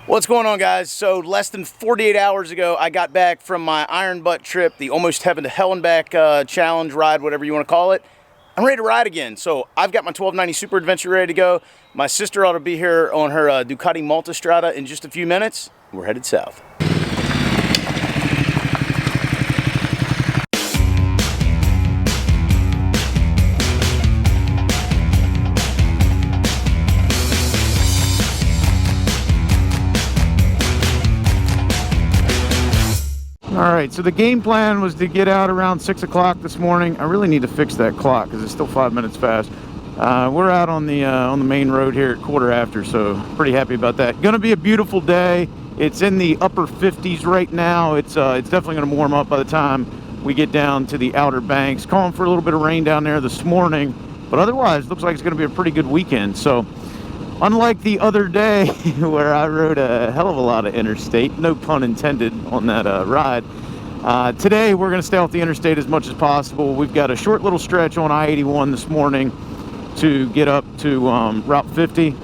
What's going on, guys? So less than 48 hours ago, I got back from my Iron Butt trip, the Almost Heaven to Hell and Back challenge, ride, whatever you want to call it. I'm ready to ride again. So I've got my 1290 Super Adventure ready to go. My sister ought to be here on her Ducati Multistrada in just a few minutes. We're headed south. Alright, so the game plan was to get out around 6 o'clock this morning. I really need to fix that clock because it's still 5 minutes fast. We're out on the main road here at quarter after, so pretty happy about that. Gonna be a beautiful day. It's in the upper 50s right now. It's definitely gonna warm up by the time we get down to the Outer Banks. Calling for a little bit of rain down there this morning, but otherwise looks like it's gonna be a pretty good weekend. So unlike the other day where I rode a hell of a lot of interstate, no pun intended on that ride, today we're going to stay off the interstate as much as possible. We've got a short little stretch on I-81 this morning to get up to Route 50,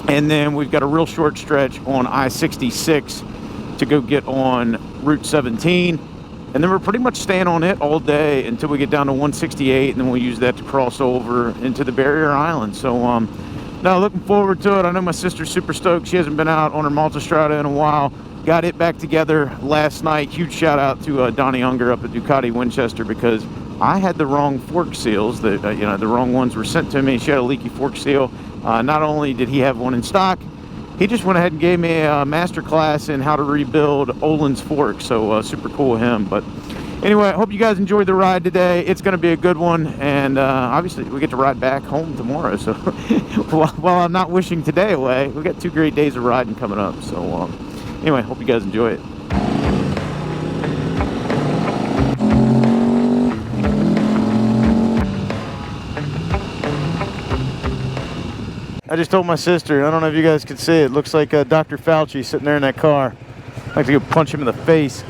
and then we've got a real short stretch on I-66 to go get on Route 17, and then we're pretty much staying on it all day until we get down to 168, and then we'll use that to cross over into the Barrier Island. So no, looking forward to it. I know my sister's super stoked. She hasn't been out on her Multistrada in a while. Got it back together last night. Huge shout out to Donnie Unger up at Ducati Winchester, because I had the wrong fork seals. The wrong ones were sent to me. She had a leaky fork seal. Not only did he have one in stock, he just went ahead and gave me a master class in how to rebuild Olin's fork. So super cool of him. But anyway, I hope you guys enjoyed the ride today. It's going to be a good one, and obviously we get to ride back home tomorrow. So while I'm not wishing today away, we got 2 great days of riding coming up. So anyway, hope you guys enjoy it. I just told my sister, I don't know if you guys could see it, looks like Dr. Fauci sitting there in that car. I'd like to go punch him in the face.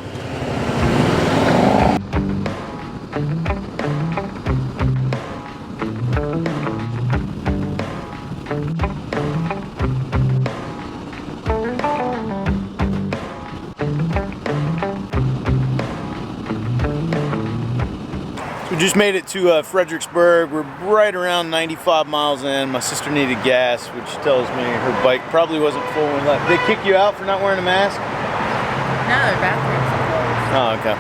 We just made it to Fredericksburg. We're right around 95 miles in. My sister needed gas, which tells me her bike probably wasn't full when we left. Did they kick you out for not wearing a mask? No, the bathrooms are closed. Oh, okay.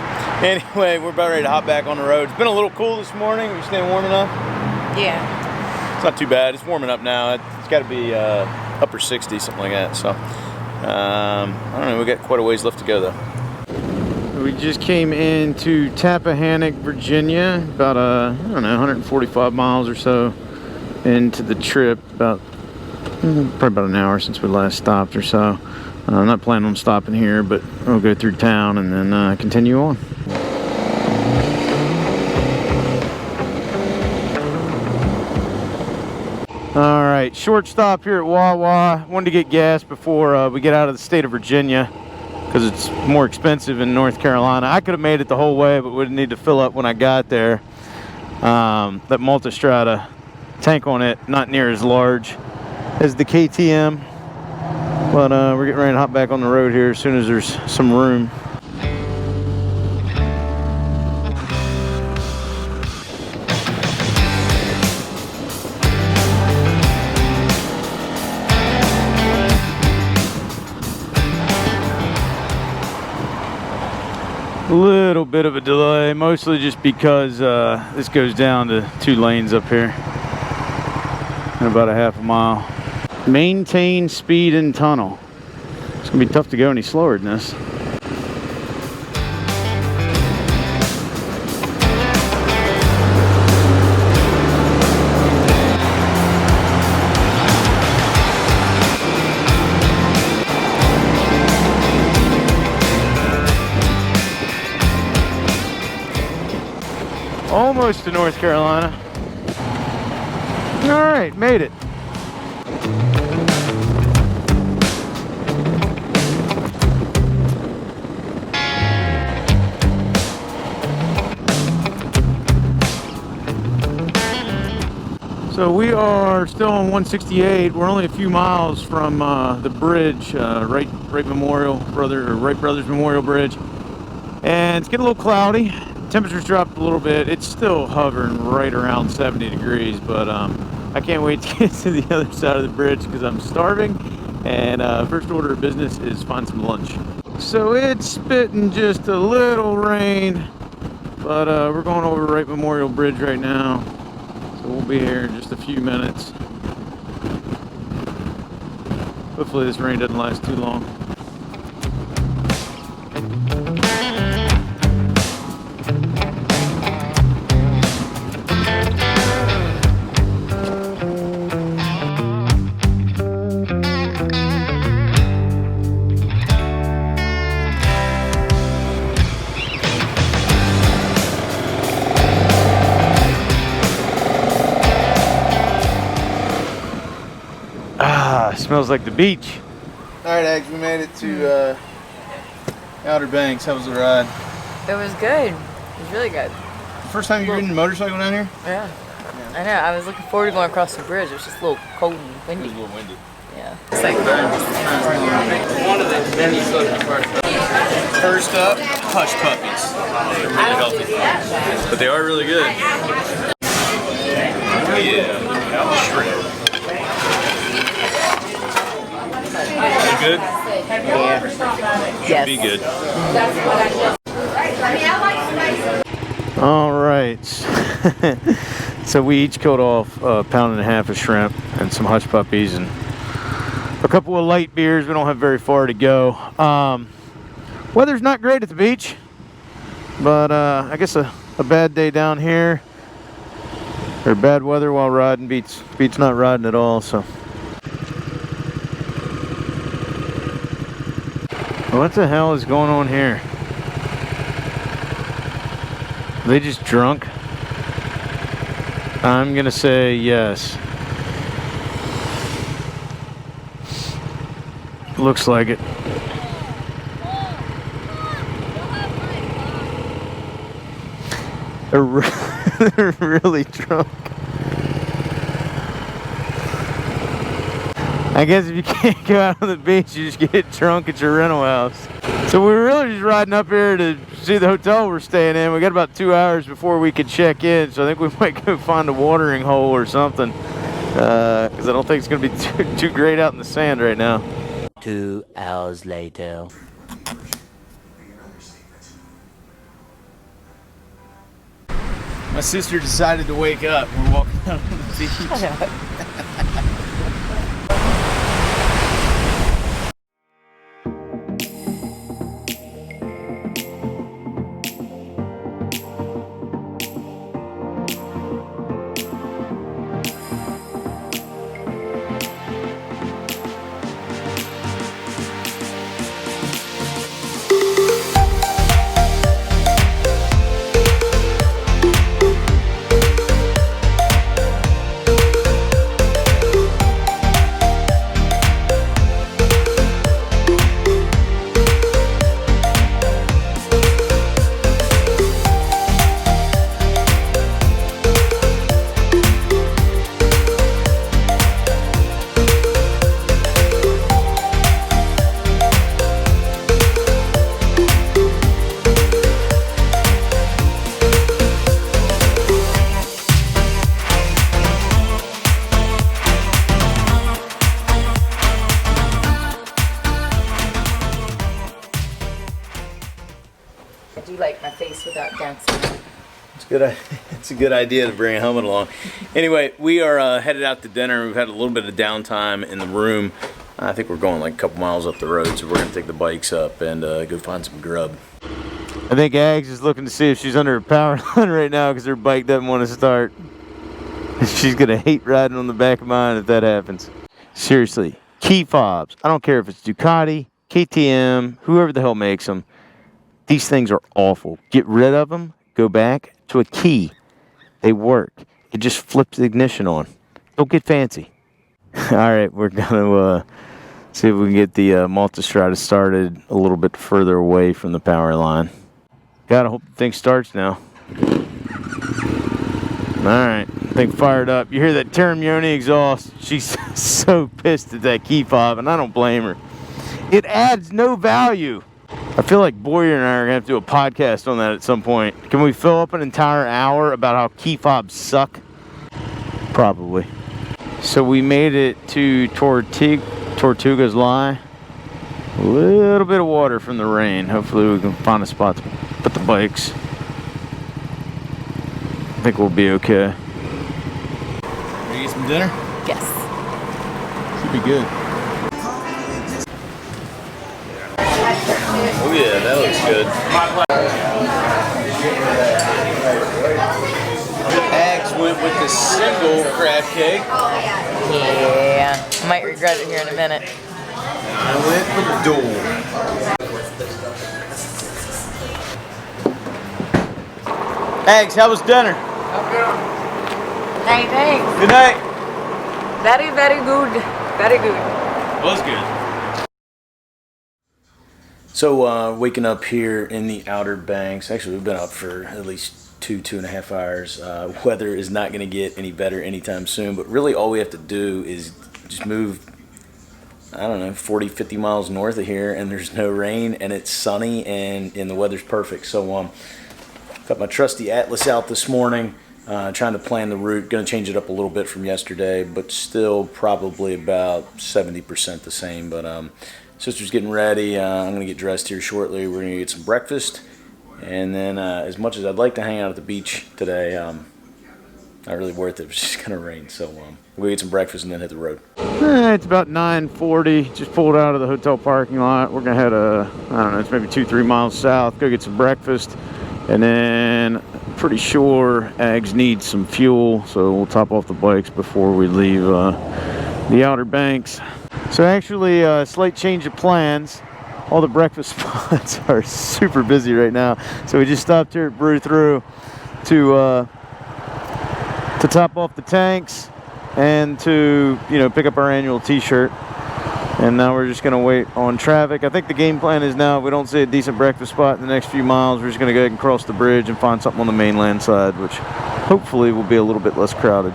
Anyway, we're about ready to hop back on the road. It's been a little cool this morning. Are you staying warm enough? Yeah. It's not too bad. It's warming up now. It's got to be upper 60s, something like that. So, I don't know. We got quite a ways left to go, though. We just came into Tappahannock, Virginia, about I don't know, 145 miles or so into the trip. Probably about an hour since we last stopped or so. I'm not planning on stopping here, but we'll go through town and then continue on. All right, short stop here at Wawa. Wanted to get gas before we get out of the state of Virginia, because it's more expensive in North Carolina. I could have made it the whole way, but would need to fill up when I got there. That Multistrada tank on it, not near as large as the KTM. But we're getting ready to hop back on the road here as soon as there's some room. Little bit of a delay, mostly just because this goes down to 2 lanes up here in about a half a mile. Maintain speed in tunnel. It's gonna be tough to go any slower than this. Almost to North Carolina. All right, made it. So So we are still on 168. We're only a few miles from the bridge, Wright Brothers Memorial Bridge, and it's getting a little cloudy. Temperature's dropped a little bit. It's still hovering right around 70 degrees, but I can't wait to get to the other side of the bridge because I'm starving, and first order of business is find some lunch. So it's spitting just a little rain, but we're going over Wright Memorial Bridge right now, so we'll be here in just a few minutes. Hopefully this rain doesn't last too long. Smells like the beach. All right, Eggs, we made it to Outer Banks. How was the ride? It was good. It was really good. First time you've ridden a motorcycle down here? Yeah. I know. I was looking forward to going across the bridge. It was just a little cold and windy. It was a little windy. Yeah. It's like one of the many First up, hush puppies. They're really healthy, but they are really good. Oh yeah, shrimp. Good? Yeah. Yes. Be good. All right. So we each killed off a pound and a half of shrimp and some hush puppies and a couple of light beers. We don't have very far to go. Weather's not great at the beach, but I guess a bad day down here, or bad weather while riding beats not riding at all. So what the hell is going on here? Are they just drunk? I'm gonna say yes. Looks like it. They're really drunk. I guess if you can't go out on the beach, you just get drunk at your rental house. So we were really just riding up here to see the hotel we're staying in. We got about 2 hours before we could check in, so I think we might go find a watering hole or something, because I don't think it's going to be too great out in the sand right now. 2 hours later. My sister decided to wake up. We're walking out on the beach. Shut up. I do like my face without dancing. It's a good idea to bring a helmet along. Anyway, we are headed out to dinner. We've had a little bit of downtime in the room. I think we're going like a couple miles up the road, so we're going to take the bikes up and go find some grub. I think Ags is looking to see if she's under a power line right now because her bike doesn't want to start. She's going to hate riding on the back of mine if that happens. Seriously, key fobs. I don't care if it's Ducati, KTM, whoever the hell makes them. These things are awful. Get rid of them. Go back to a key. They work. It just flips the ignition on. Don't get fancy. All right, we're going to see if we can get the Multistrada started a little bit further away from the power line. Gotta hope the thing starts now. All right. Thing fired up. You hear that Teramione exhaust. She's so pissed at that key fob, and I don't blame her. It adds no value. I feel like Boyer and I are going to have to do a podcast on that at some point. Can we fill up an entire hour about how key fobs suck? Probably. So we made it to Tortuga's Lie. A little bit of water from the rain. Hopefully we can find a spot to put the bikes. I think we'll be okay. Ready to get some dinner? Yes. Should be good. Oh yeah, that looks good. Ags went with the single crab cake. Yeah. Might regret it here in a minute. I went with the dual. Ags, how was dinner? Hey, thanks. Good night. Very, very good. Very good. Was good. So waking up here in the Outer Banks. Actually, we've been up for at least 2.5 hours. Weather is not going to get any better anytime soon, but really all we have to do is just move, I don't know, 40, 50 miles north of here, and there's no rain, and it's sunny, and the weather's perfect. So got my trusty Atlas out this morning, trying to plan the route. Going to change it up a little bit from yesterday, but still probably about 70% the same. But sister's getting ready. I'm going to get dressed here shortly. We're going to get some breakfast. And then as much as I'd like to hang out at the beach today, not really worth it. It's just going to rain. So we'll get some breakfast and then hit the road. It's about 9:40. Just pulled out of the hotel parking lot. We're going to head, I don't know, it's maybe 2-3 miles south. Go get some breakfast. And then pretty sure Ags needs some fuel. So we'll top off the bikes before we leave the Outer Banks. So actually, slight change of plans. All the breakfast spots are super busy right now. So we just stopped here at Brew Through to top off the tanks and to pick up our annual T-shirt. And now we're just going to wait on traffic. I think the game plan is now if we don't see a decent breakfast spot in the next few miles, we're just going to go ahead and cross the bridge and find something on the mainland side, which hopefully will be a little bit less crowded.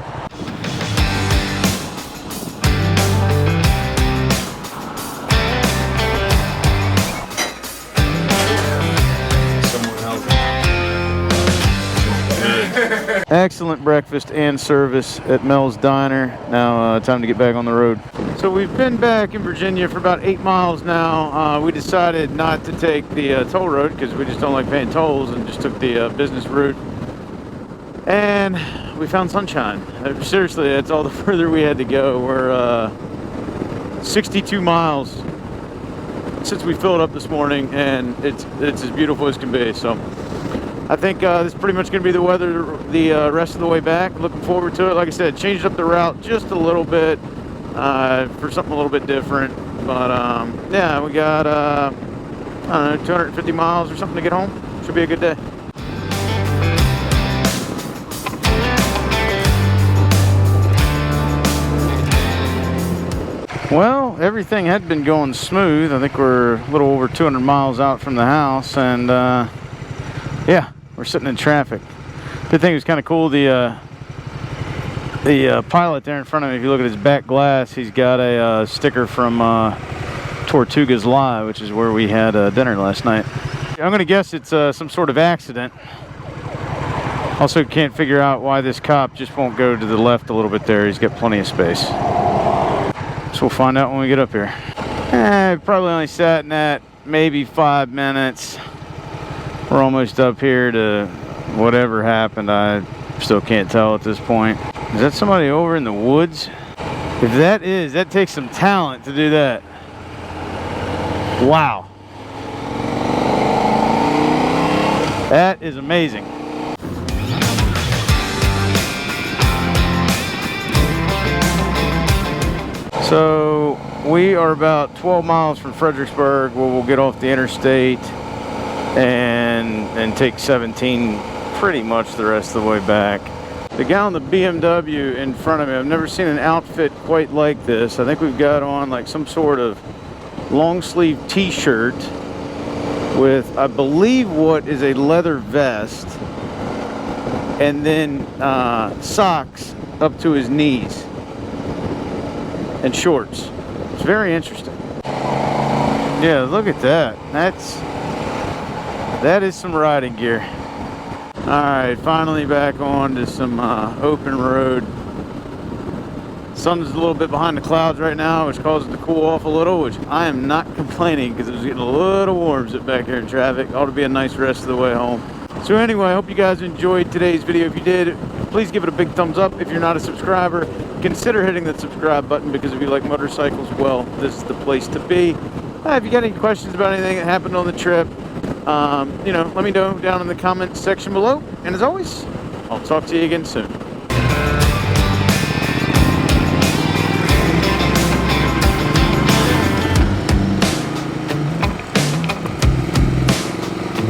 Excellent breakfast and service at Mel's Diner. Now time to get back on the road. So we've been back in Virginia for about 8 miles now. We decided not to take the toll road because we just don't like paying tolls, and just took the business route. And we found sunshine. Seriously, that's all the further we had to go. We're 62 miles since we filled up this morning, and it's as beautiful as can be. So I think this is pretty much going to be the weather the rest of the way back. Looking forward to it. Like I said, changed up the route just a little bit for something a little bit different. But yeah, we got I don't know, 250 miles or something to get home. Should be a good day. Well, everything had been going smooth. I think we're a little over 200 miles out from the house, and yeah, we're sitting in traffic. Good thing it was kind of cool. The pilot there in front of me, if you look at his back glass, he's got a sticker from Tortuga's Lie, which is where we had dinner last night. I'm going to guess it's some sort of accident. Also can't figure out why this cop just won't go to the left a little bit there. He's got plenty of space. So we'll find out when we get up here. Probably only sat in that maybe 5 minutes. We're almost up here to whatever happened. I still can't tell at this point. Is that somebody over in the woods? If that is, that takes some talent to do that. Wow. That is amazing. So we are about 12 miles from Fredericksburg, where we'll get off the interstate and take 17 pretty much the rest of the way back. The guy on the BMW in front of me, I've never seen an outfit quite like this. I think we've got on like some sort of long sleeve t-shirt with, I believe, what is a leather vest. and then socks up to his knees and shorts. It's very interesting. Yeah, look at that. That is some riding gear. All right, finally back on to some open road. Sun's a little bit behind the clouds right now, which causes it to cool off a little, which I am not complaining because it was getting a little warm back here in traffic. Ought to be a nice rest of the way home. So anyway, I hope you guys enjoyed today's video. If you did, please give it a big thumbs up. If you're not a subscriber, consider hitting that subscribe button, because if you like motorcycles, well, this is the place to be. If you got any questions about anything that happened on the trip, let me know down in the comments section below. And as always, I'll talk to you again soon.